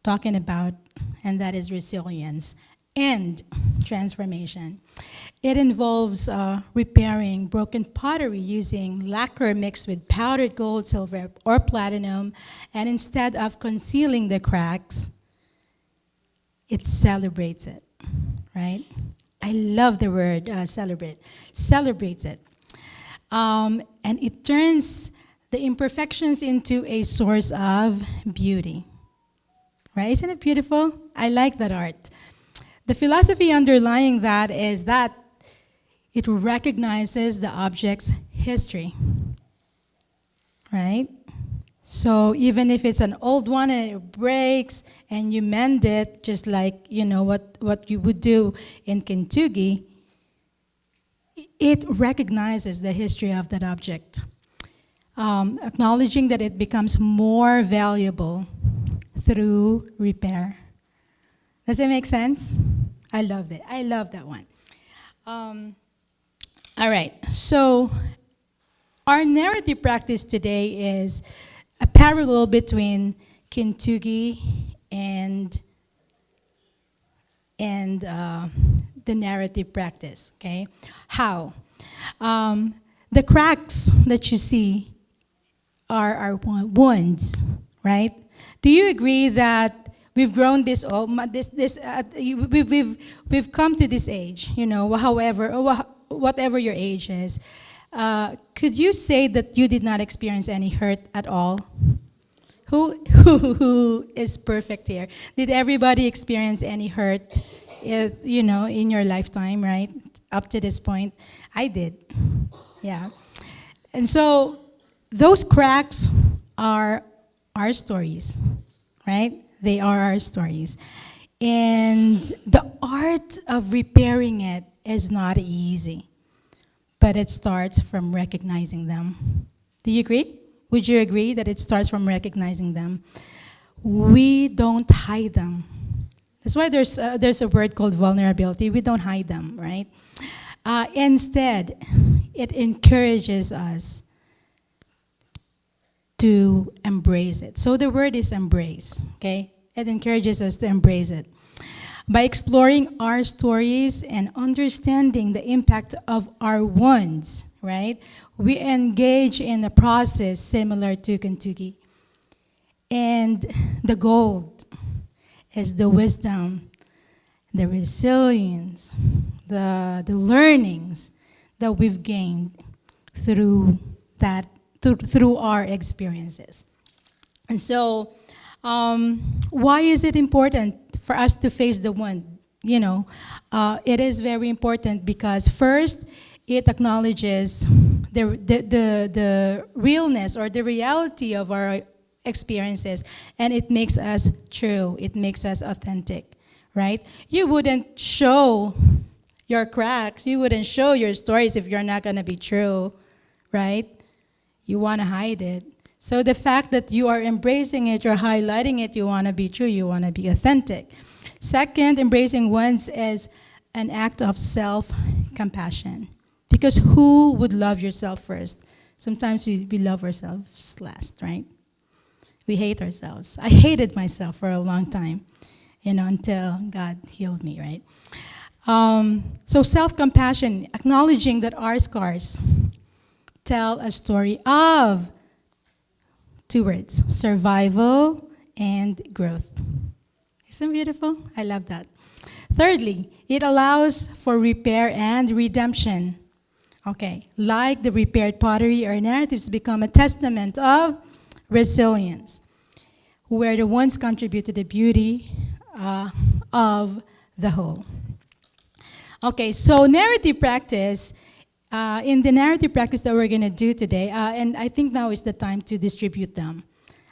talking about, and that is resilience and transformation. It involves repairing broken pottery using lacquer mixed with powdered gold, silver, or platinum, and instead of concealing the cracks, it celebrates it, right? I love the word celebrate. Celebrates it. And it turns the imperfections into a source of beauty. Right? Isn't it beautiful? I like that art. The philosophy underlying that is that it recognizes the object's history. Right? So even if it's an old one and it breaks and you mend it, just like what you would do in kintsugi, it recognizes the history of that object, acknowledging that it becomes more valuable through repair. Does it make sense? I love it. I love that one. All right. So our narrative practice today is a parallel between kintsugi and the narrative practice. Okay, how? The cracks that you see are wounds, right? Do you agree that we've grown we've come to this age? Whatever your age is. Could you say that you did not experience any hurt at all? Who is perfect here? Did everybody experience any hurt, in your lifetime, right? Up to this point, I did. Yeah. And so those cracks are our stories, right? They are our stories. And the art of repairing it is not easy, but it starts from recognizing them. Do you agree? Would you agree that it starts from recognizing them? We don't hide them. That's why there's a word called vulnerability. We don't hide them, right? Instead, it encourages us to embrace it. So the word is embrace, okay? It encourages us to embrace it. By exploring our stories and understanding the impact of our wounds, right? We engage in a process similar to kintsugi. And the gold is the wisdom, the resilience, the learnings that we've gained through our experiences. And so, why is it important for us to face the wound? It is very important because first, it acknowledges the realness or the reality of our experiences, and it makes us true. It makes us authentic, right? You wouldn't show your cracks. You wouldn't show your stories if you're not going to be true, right? You want to hide it. So the fact that you are embracing it, you're highlighting it, you want to be true, you want to be authentic. Second, embracing one's is an act of self-compassion. Because who would love yourself first? Sometimes we love ourselves last, right? We hate ourselves. I hated myself for a long time, until God healed me, right? So self-compassion, acknowledging that our scars tell a story of two words, survival and growth. Isn't it beautiful? I love that. Thirdly, it allows for repair and redemption. Okay, like the repaired pottery, our narratives become a testament of resilience, where the ones contribute to the beauty of the whole. Okay, so narrative practice, in the narrative practice that we're going to do today, and I think now is the time to distribute them.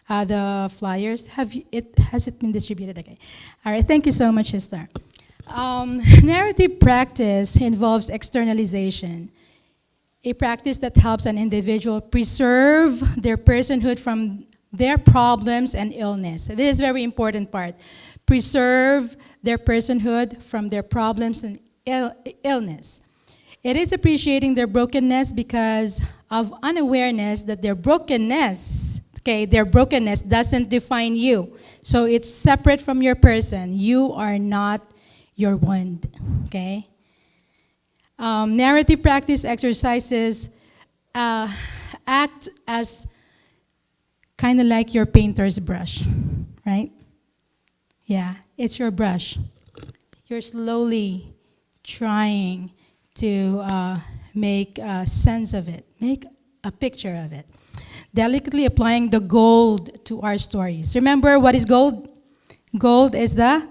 The flyers, has it been distributed? Okay. All right, thank you so much, Sister. Narrative practice involves externalization, a practice that helps an individual preserve their personhood from their problems and illness. This is a very important part. Preserve their personhood from their problems and illness. It is appreciating their brokenness because of unawareness that their brokenness doesn't define you. So it's separate from your person. You are not your wound, okay? Narrative practice exercises act as kind of like your painter's brush, right? Yeah, it's your brush. You're slowly trying to make sense of it, make a picture of it. Delicately applying the gold to our stories. Remember, what is gold? Gold is the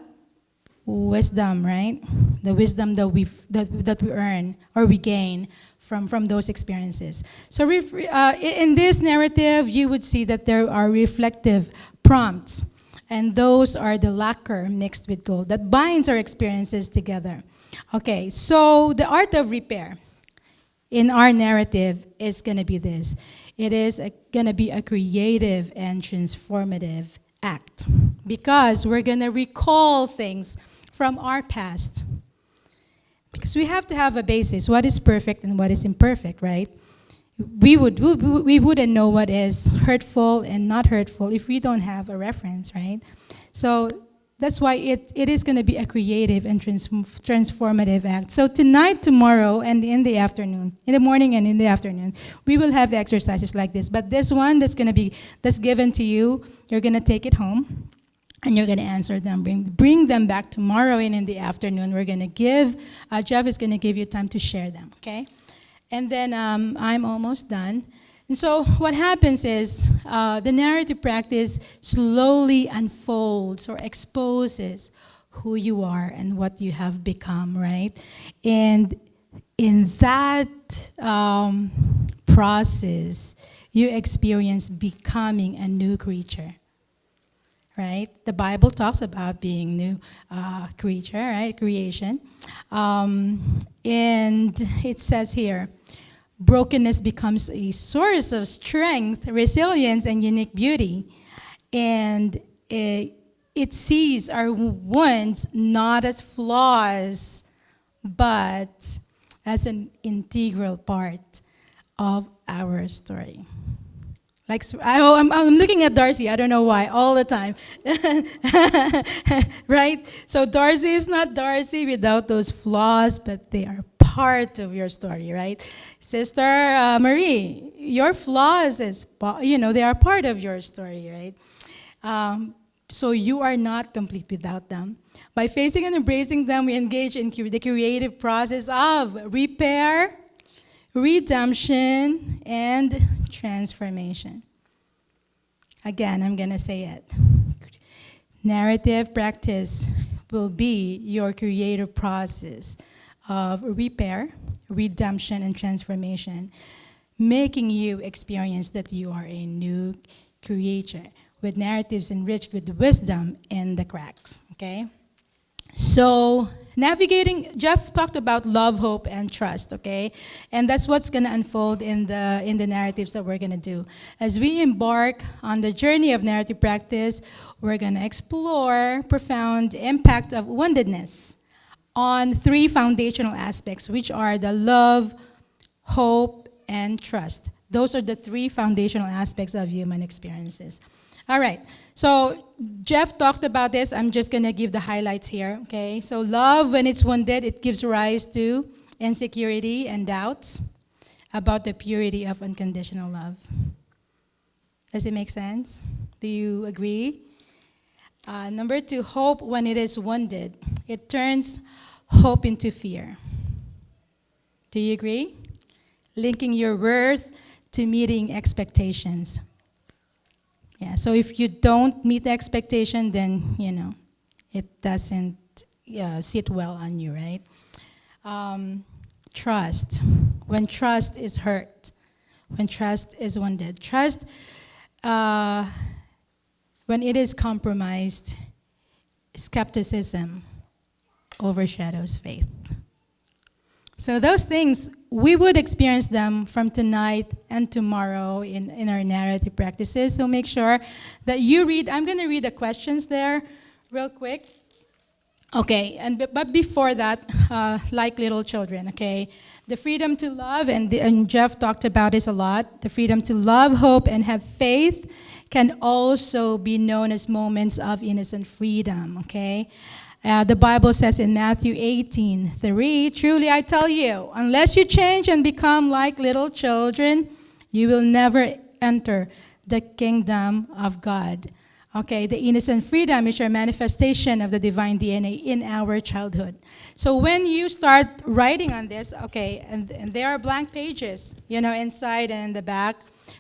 wisdom, right? The wisdom that we earn or we gain from those experiences. So in this narrative, you would see that there are reflective prompts, and those are the lacquer mixed with gold that binds our experiences together. Okay, so the art of repair in our narrative is going to be this. It is going to be a creative and transformative act because we're going to recall things from our past. Because we have to have a basis, what is perfect and what is imperfect, right? We wouldn't know what is hurtful and not hurtful if we don't have a reference, right? So that's why it is going to be a creative and transformative act. So tonight, tomorrow, and in the afternoon, in the morning and in the afternoon, we will have exercises like this. But this one that's given to you, you're going to take it home. And you're going to answer them, bring them back tomorrow, and in the afternoon, we're going to Geof is going to give you time to share them, okay? And then I'm almost done. And so what happens is the narrative practice slowly unfolds or exposes who you are and what you have become, right? And in that process, you experience becoming a new creature. Right? The Bible talks about being new creature, right? Creation. And it says here, brokenness becomes a source of strength, resilience, and unique beauty. And it sees our wounds not as flaws, but as an integral part of our story. Like, I'm looking at Darcy, I don't know why, all the time. Right? So Darcy is not Darcy without those flaws, but they are part of your story, right? Sister Marie, your flaws they are part of your story, right? So you are not complete without them. By facing and embracing them, we engage in the creative process of repair, redemption, and transformation. Again, I'm going to say it. Narrative practice will be your creative process of repair, redemption, and transformation, making you experience that you are a new creature with narratives enriched with wisdom in the cracks, okay? So, navigating, Geof talked about love, hope, and trust, okay? And that's what's going to unfold in the narratives that we're going to do. As we embark on the journey of narrative practice, we're going to explore profound impact of woundedness on three foundational aspects, which are the love, hope, and trust. Those are the three foundational aspects of human experiences. All right. So Geof talked about this. I'm just going to give the highlights here. Okay. So love, when it's wounded, it gives rise to insecurity and doubts about the purity of unconditional love. Does it make sense? Do you agree? Number two, hope, when it is wounded, it turns hope into fear. Do you agree? Linking your worth to meeting expectations. Yeah, so if you don't meet the expectation, then, it doesn't sit well on you, right? Trust. When trust is hurt, when trust is wounded. Trust, when it is compromised, skepticism overshadows faith. So those things, we would experience them from tonight and tomorrow in our narrative practices. So make sure that you read. I'm going to read the questions there real quick. Okay, but before that, like little children, okay? The freedom to love, and Geof talked about this a lot, the freedom to love, hope, and have faith can also be known as moments of innocent freedom, okay? The Bible says in Matthew 18:3, truly I tell you, unless you change and become like little children, you will never enter the kingdom of God. Okay, the innocent freedom is your manifestation of the divine DNA in our childhood. So when you start writing on this, okay, and there are blank pages, inside and in the back,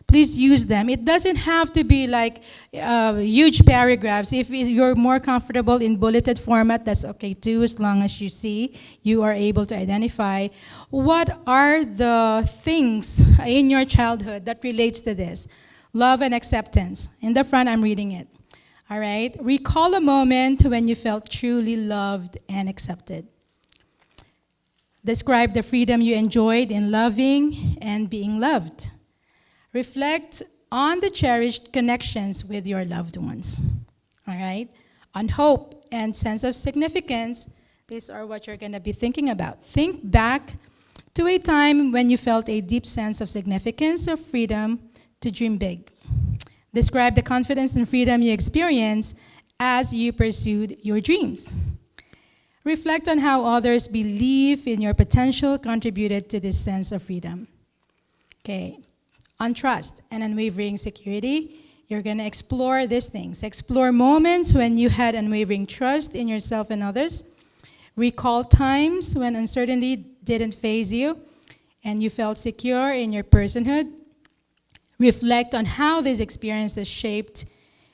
please use them. It doesn't have to be like huge paragraphs. If you're more comfortable in bulleted format, that's okay too, as long as you are able to identify what are the things in your childhood that relates to this. Love and acceptance. In the front, I'm reading it. All right? Recall a moment when you felt truly loved and accepted. Describe the freedom you enjoyed in loving and being loved. Reflect on the cherished connections with your loved ones. All right? On hope and sense of significance, these are what you're going to be thinking about. Think back to a time when you felt a deep sense of significance or freedom to dream big. Describe the confidence and freedom you experienced as you pursued your dreams. Reflect on how others' belief in your potential contributed to this sense of freedom. Okay. On trust and unwavering security, you're going to explore these things. Explore moments when you had unwavering trust in yourself and others. Recall times when uncertainty didn't faze you and you felt secure in your personhood. Reflect on how these experiences shaped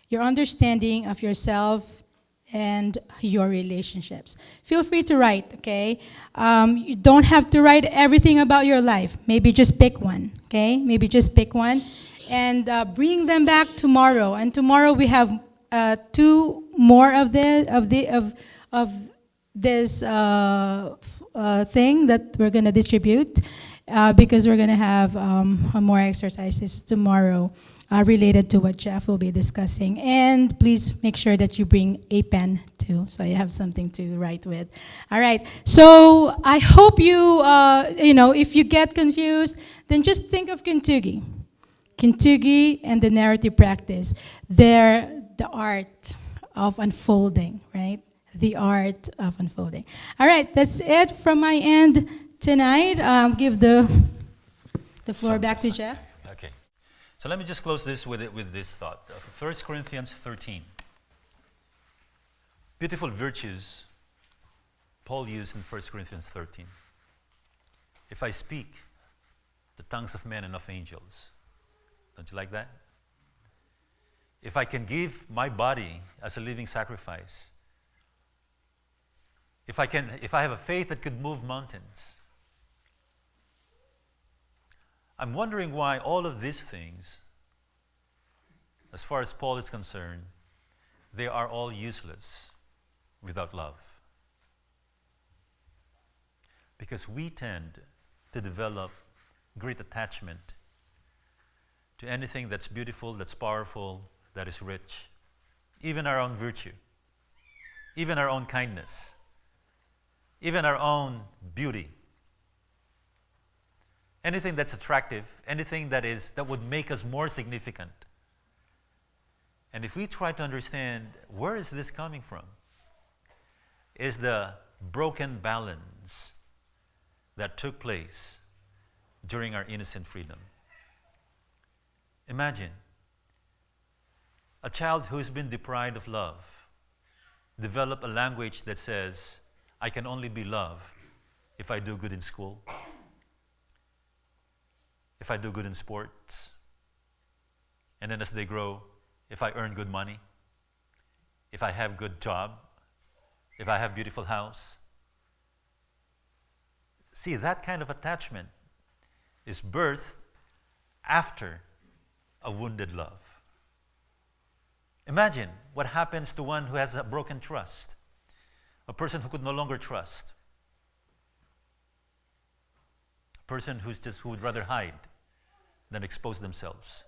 your understanding of yourself and your relationships. Feel free to write, okay? You don't have to write everything about your life. Maybe just pick one, okay? Maybe just pick one and bring them back tomorrow. And tomorrow we have two more of this thing that we're going to distribute. Because we're going to have more exercises tomorrow related to what Geof will be discussing. And please make sure that you bring a pen too, so you have something to write with. All right. So I hope you, if you get confused, then just think of Kintsugi. Kintsugi and the narrative practice. They're the art of unfolding, right? The art of unfolding. All right. That's it from my end. Tonight, give the floor back to Geof. Okay. So let me just close this with this thought. 1 Corinthians 13. Beautiful virtues Paul used in 1 Corinthians 13. If I speak the tongues of men and of angels, don't you like that? If I can give my body as a living sacrifice, if I have a faith that could move mountains, I'm wondering why all of these things, as far as Paul is concerned, they are all useless without love. Because we tend to develop great attachment to anything that's beautiful, that's powerful, that is rich, even our own virtue, even our own kindness, even our own beauty. Anything that's attractive, anything that would make us more significant. And if we try to understand where is this coming from, is the broken balance that took place during our innocent freedom. Imagine a child who's been deprived of love develop a language that says, I can only be loved if I do good in school, if I do good in sports, and then as they grow, if I earn good money, if I have good job, if I have beautiful house. See, that kind of attachment is birthed after a wounded love. Imagine what happens to one who has a broken trust, a person who could no longer trust, a person who would rather hide than expose themselves.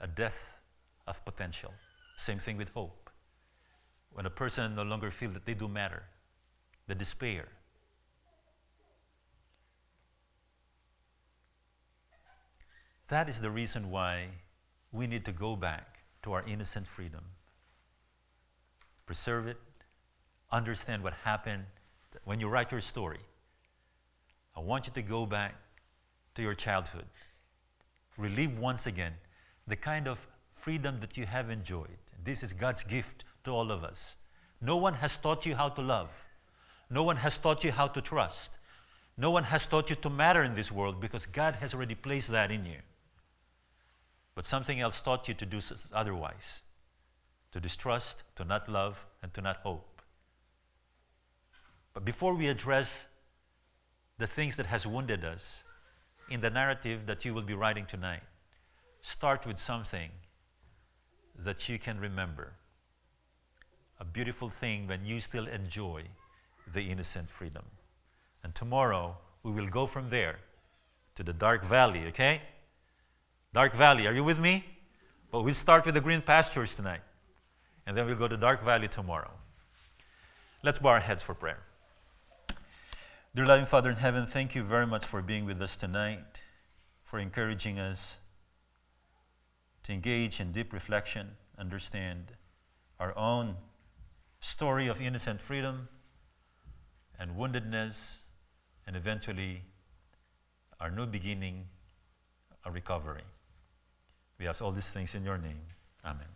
A death of potential. Same thing with hope. When a person no longer feels that they do matter, the despair. That is the reason why we need to go back to our innocent freedom. Preserve it, understand what happened. When you write your story, I want you to go back to your childhood. Relive once again the kind of freedom that you have enjoyed. This is God's gift to all of us. No one has taught you how to love. No one has taught you how to trust. No one has taught you to matter in this world because God has already placed that in you. But something else taught you to do otherwise. To distrust, to not love, and to not hope. But before we address the things that has wounded us, in the narrative that you will be writing tonight, start with something that you can remember. A beautiful thing when you still enjoy the innocent freedom. And tomorrow, we will go from there to the dark valley, okay? Dark valley, are you with me? But we'll start with the green pastures tonight. And then we'll go to dark valley tomorrow. Let's bow our heads for prayer. Dear loving Father in heaven, thank you very much for being with us tonight, for encouraging us to engage in deep reflection, understand our own story of innocent freedom and woundedness, and eventually our new beginning, a recovery. We ask all these things in your name. Amen.